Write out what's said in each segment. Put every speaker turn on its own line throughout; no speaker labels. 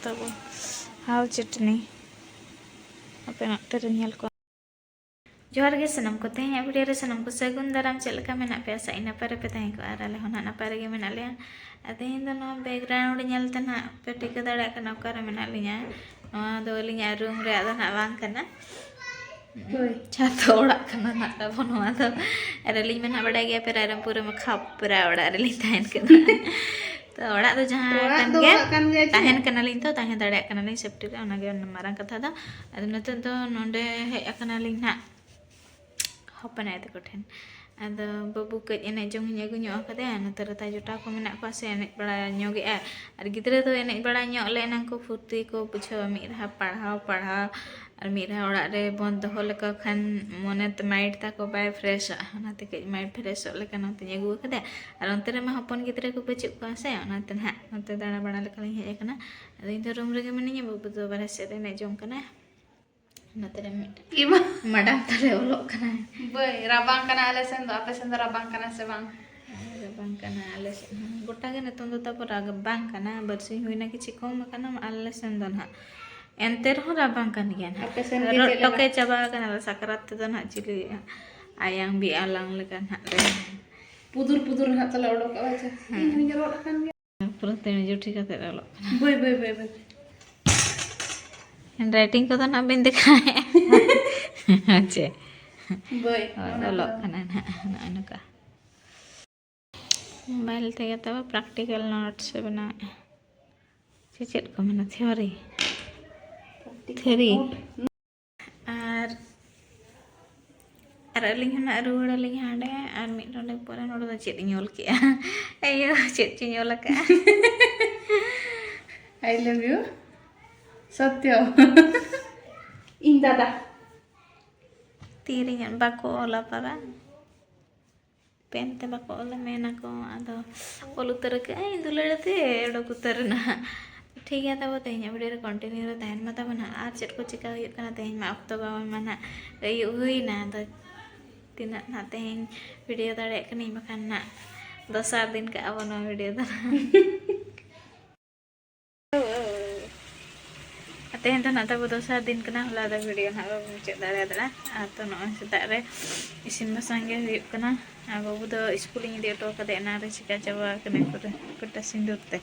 तब हाउ चटनी अपे नोटे नेल को जोहार गे सनम को तेज वीडियो रे सनम को सगुन दाराम चल लका मेना पे आशा इन नपाय पे तहें को आर आले होना नपाय रे मेना ले तेज दो नो बैकग्राउंड नेलते ना पे टिका दाड़ा कना ओकारे मेना लिया नोआ दो लिया रूम रे आदो ना बांग कना छातो ओड़ा कना ना तब नोआ दो रेलिंग मेना बड़ा गया पे रायरमपुर में खापरा ओड़ा रेलिंग तहेन कना तो ओड़ा दो जहां कन गे तहेन कना लिन तो तहें दाड़ा कना लिन सेफ्टी रे ओना गे मारांग कथा दा अद नते दो नोंडे हे कना लिन ना हपन आए तक ठेन अद बाबू कज एने जोंग अगू ᱧᱚᱜ कदे नतर ता जोटा को मेना को से एने बड़ा ᱧᱚᱜ ए और गिद्रे तो एने बड़ा ᱧᱚᱜ लेना को फुर्ती को बुझाव मिरहा पढ़ाव और मिरहा ओड़ा रे बंद दहो लेका खान मने त माइंड ता को बाय फ्रेश ओनाते कज माइंड फ्रेश लेका नते अगू कदे और अंते रे मा हपन गिद्रे को बचु को से ओनाते ना नते दाड़ा बड़ा लेका लिन हेज कना अद इन रूम रे मिनिया बाबू तो बारे से एने जोंग कना नतरे इमा मैडम तले ओलोक कना बय राबांग कना आले सेन दो आपे सेन राबांग कना से बांग राबांग कना आले सेन गोटा गे नतन दो तब राबांग कना बरसी हुइना किछि कम कना आले सेन दो ना एंते रहो राबांग कन गया ना आपे सेन गे टोके चाबा कना सकरात दो ना चिली आयांग बि आलांग लेका ना पुदुर ना तले ओडोक आछे इन हुइ रोड कन गया पूरा तेने जुठी कते ओलोक कना बय राइटिंग को तो ना बिन दिखाए अच्छे बय ओलोक कना ना नका मोबाइल ते तब प्रैक्टिकल नोट्स बना चेचेद को मना थ्योरी और अलिंग हना रुवाड़ अलिंग हांडे और मिड नोडे परे नोडे दो चेद इᱧ ओल केआ अयो चेद चिñ ओल का आई लव यू सत्य इन दादा तीरिंग बाको ओला पारा पेनते बाको ओला मेना को आदो ओल उतर के इन दुलड़ते ओडोक उतर ना ठीक है तब तेज वीडियो रे कंटिन्यू रे तहन मा तब ना आर चेद को चिका हुई कना तेज मा अक्तो बाबा माना अयु हुई ना तो तिना ना तेज वीडियो दाड़े कनी बखान ना दोसार दिन का अब ना वीडियो दा तेहन तो ना तब दोसार दिन कना होला दा वीडियो ना बाबू चेक दाड़े दा तो नो सेता रे इसिन बसांगे हुई कना बाबू दो स्कूल इन इदी ऑटो कदे ना रे चिका चाबा कने पुरे कटा सिंदूर ते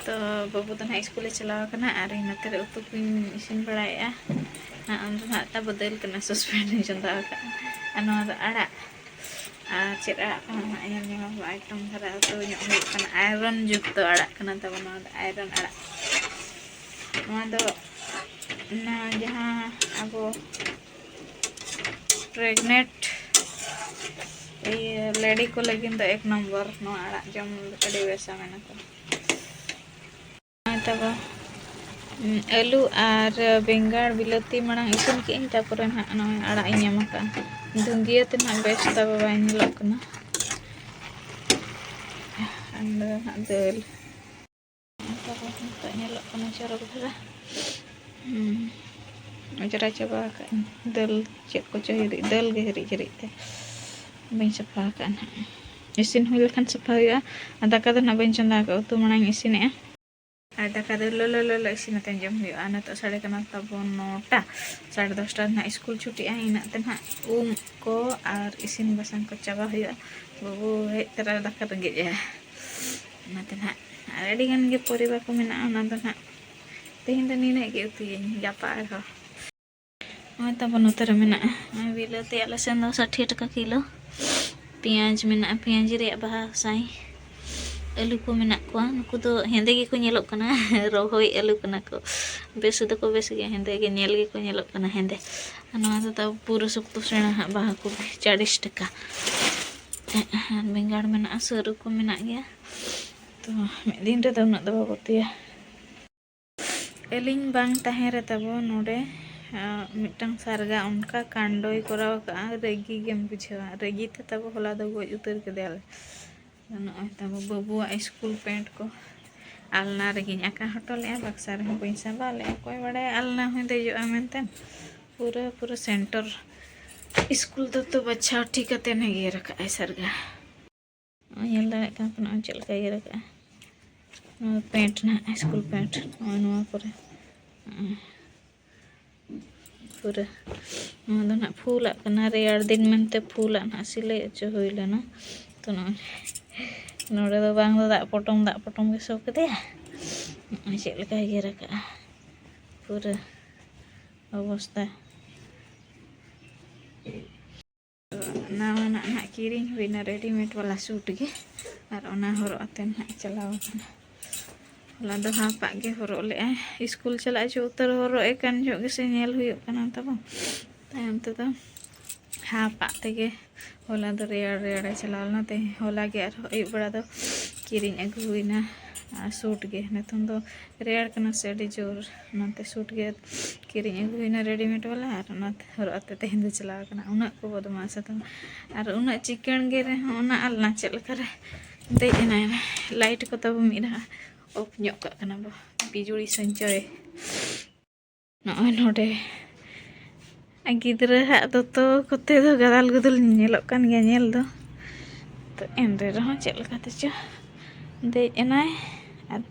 तो बाबू तो ना स्कूल चलाव कना और नते रे उतु कुन इसिन बड़ाया ना उन ना ता बदल कना सस्पेंड चंदा का अनो आड़ा चेद आड़ा कना आयन ने आइटम धरा तो ᱧᱚᱜ हुई कना आयरन युक्त आड़ा कना तब ना आयरन आड़ा नोआ दो ना जहाँ अब प्रेग्नेंट लेडी को लगिन तो एक नंबर नो आड़ा जम अड़ी बेसा मेना को तब आलू और बेंगाड़ बिलाती मांग इसिन के तापर ना नो आड़ा इन एम का दुंगिया ते ना बेस तब बाय नेलक कना अंद दल तब तो नेलक कना चरक धरा अजरा चाबा दल चेक को चहिरी दल गे हरी ते बइन सफा कान इसिन हुई लखान सफा हुआ दाका दो ना बइन चंदा का उतु मांग इसिन और दाका दो लो इसिन ते जम हुआ ना तो साढ़े कना तब 9टा 10:30 ना स्कूल छुट्टी इन ते ना को और इसिन बसांग को चाबा हुआ बाबू हे तरा दाका रेंगे जा नाते ना अड़ी गन गे परिवार को मेना ना तो ना तेहन तो नीने गे उतुय गापा हो हाँ तब नोतर मेना बिलाती आले सेन 60 टका किलो पियाज मेना पियाज रे बाहा साई आलू को मेना को नुकु दो हेंदे गे को नेलोक कना रोहोय आलू कना को बेस दो को बेस गे हेंदे गे नेल गे को नेलोक कना हेंदे नोआ दो तब पूरा सुक्तो सेना बाहा को 40 टका बेंगाड़ मेना सरू को मेना गया तो मे दिन रे दो ना दो बतिया एलिंग बांग तहे रे तब नोडे मिटंग सारगा उनका कांडोय कराव का रेगी गेम बुझावा रेगी ते तब होला दो गज उतर के देले नोय तब बाबू स्कूल पैंट को आलना रेगी आका हटोले बक्सा रे पैसा बाले कोई बड़े आलना हो देजो मेनते पूरा सेंटर स्कूल तो बच्चा ठीक कते ने गे रखा सरगा येल दाड़े का तो चल का गे रखा पेंट ना स्कूल पेंट पर पूरा ना फूला रेयर दिन मनते फूला ना सिलाई अचो हुई लेना तो नोड़े दो बांग दो दाग पटम के सो कदे चेक लेका गे रखा पूरा अवस्था नावा ना किरिंग हुईना रेडीमेड वाला सूट गे और ओना हरो आते ना चलाव कना होला दो हापा गे हरो ले स्कूल चला जो उतर हरो एकान जो गे से नेल हुयो कना तबो तायम ते तो हापा तेगे होला दो रेड़ चलाव ना ते होला गे अयु बड़ा दो किरिंग अगु हुईना सूट गे नितों दो रेड़ कना से अडी जोर नाते सूट गे किरिंग अगु हुईना रेडीमेड वाला और नाते हरो आते तेहें दो चलाव कना उना को बदमाश तो और उना चिकन गे रे उना अलना चल करे देना लाइट को तब मिरा ऑफ ᱧᱚᱜ ᱠᱟᱜ ᱠᱟᱱᱟ ᱵᱚ बिजुली संचय नोडे गिद्रा हाथ तो कते दो गदाल गदल नेलोक कान गया नेल दो तो एनरे रहो चेक लकाते चो देनाय और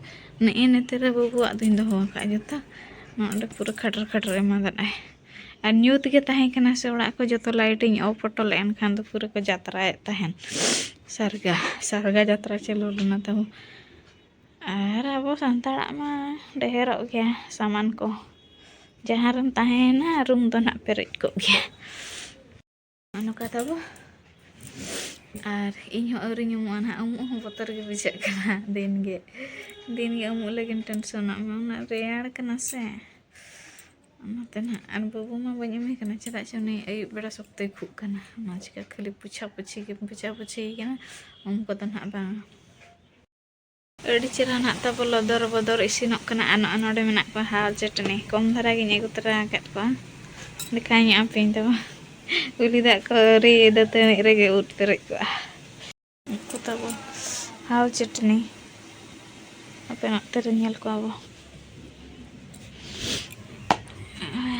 ने नेते रे बाबू आदिन दो का जतो नोडे पूरा खटर एमा दनाय और न्यूत के ताहे कना से ओड़ा को जतो लाइटिंग ऑफ फोटो लेन खान तो पूरा को जात्राए ताहेन सरगा जात्रा चलो लना तो और अब सानताड़ा मा ढेरो गया सामान को जहाँ रम ताहेना रूम तो ना पेरेज को गया अनुका तब और इन अवरी ना उमु बतर के बुझे कना दिन गे उमु लगिन टेंशन ना रेयाड़ कना से ओनाते ना और बाबू मा बኝ एमे कना चदा से उनी अयु बेड़ा सप्ते खुग कना ना चिका खाली पुछा पुछी कना उम को तो ना बा अड़ी चेहरा ना तब लदर इसिनोक कना नोडे मेना को हाल चटनी कम धरा गे अगु तरा कत को दिखाई पे तब उली दा को रे दतनी रेगे उठ पेरेज को तब हाल चटनी अपे नते नेल को अब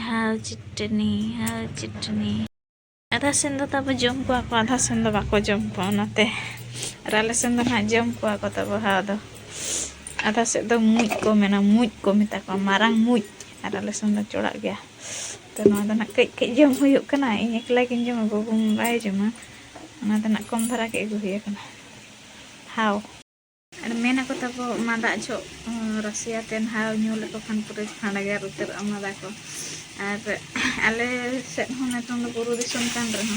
हाल चटनी आधा सेन दो तब जम को आधा सेन दो बाको जम को नाते राले सेन दो ना जम को तब हा दो आधा से दो मुज को मेता को मारांग मुज और राले सेन दो चोड़ा गया तो ना दो ना कई जम हुयो कना इन एकला किन जम बाबू बाय जमा ना दो ना कम धरा के अगु हुयो कना हाव और मेना को तब मादा जो रसिया तेन हाव न्यू लेको खान पूरे खाना गया उतर मादा को और आले से नितों दो बुरु दिसम कान रहा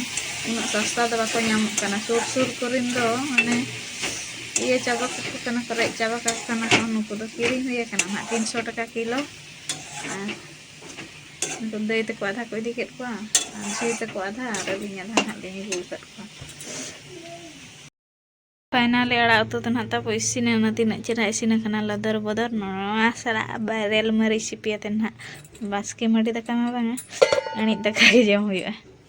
उना सस्ता दो बाको नाम कना सुर करिन दो माने ये चाबा कना करे चाबा कना नुको दो किरिंग हुए कना ना 300 टका किलो तो दे ते को आधा को इदी केट को जी ते को आधा और बिन आधा ना ले गुल कट को फाइनली अड़ा उतो तो ना तब इसिने ना तीना चेरा इसिने कना लदर बदर नोआ सरा बारेल मरी सिपियाते ना बास्के मडी दका मा बांगा अणी दका के जम हुआ।